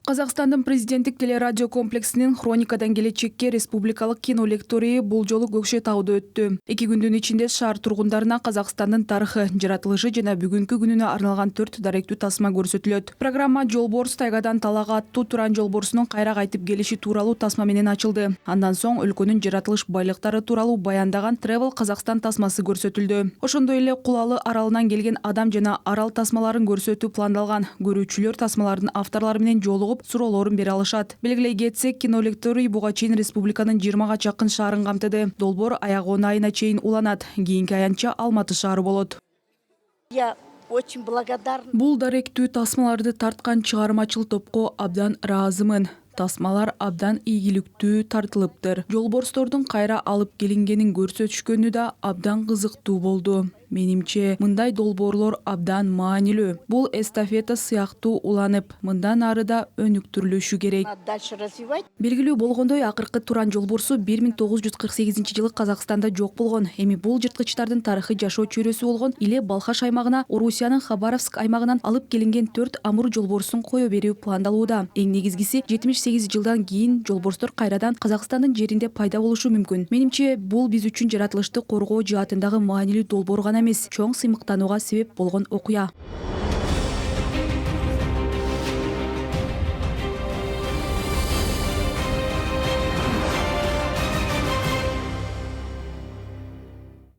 Қазақстандын президенттик телерадио комплексинин хроникадан келечекке республикалык кино лектории бул жолу Көкшетауда өттү. 2 күндүн ичинде шаар тургундарына Қазақстандын тарыхы, жаратылышы жана бүгүнкү күнүнө арналган 4 даректүү тасма көрсөтүлөт. Программа Жолборс тайгадан талага аттуу Туран жолборсунун кайра кайтып келиши тууралуу тасма менен ачылды. Андан соң өлкөнүн жаратылыш байлыктары тууралуу баяндаган Travel Казакстан тасмасы көрсөтүлдү. Ошондой эле Кулалы аралынан келген адам жана арал тасмаларын көрсөтүү пландалган. Көрүүчүлөр тасмалардын авторлору менен жолугуп суроолорун бере алышат. Белгилей кетсек, кино лекторий буга чейин республиканын 20га жакын шаарын камтыды. Долбоор аягы айына чейин уланат. Кийинки аянтча Алматы шаары болот. Я очень благодарна. Бул даректүү тасмаларды тарткан чыгармачыл топко абдан ыраазымын. Тасмалар абдан ийгиликтүү тартылыптыр. Жолборстордун кайра алып келингенин көрсөтүшкөнү да абдан кызыктуу болду. Менимче, мындай долбоорлор абдан маанилүү. Бул эстафета сыяктуу уланып, мындан ары да өнүктүрүлүшү керек. Дальше развивать. Белгилүү болгондой, акыркы Туран жолборсу 1948-жылы Казакстанда жок болгон. Эми бул жырткычтардын тарыхый жашоо чөйрөсү болгон Иле Балхаш аймагына Орусиянын Хабаровск аймагынан алып келинген 4 амур жолборсун кое берүү пландалууда. Эң негизгиси 78 жылдан кийин жолборстор кайрадан Казакстандын жеринде пайда болушу мүмкүн. Менимче, бул биз үчүн жаратылышты коргоо жаатындагы маанилүү долбоор гана эмес, чоң сыймыктанууга себеп болгон окуя.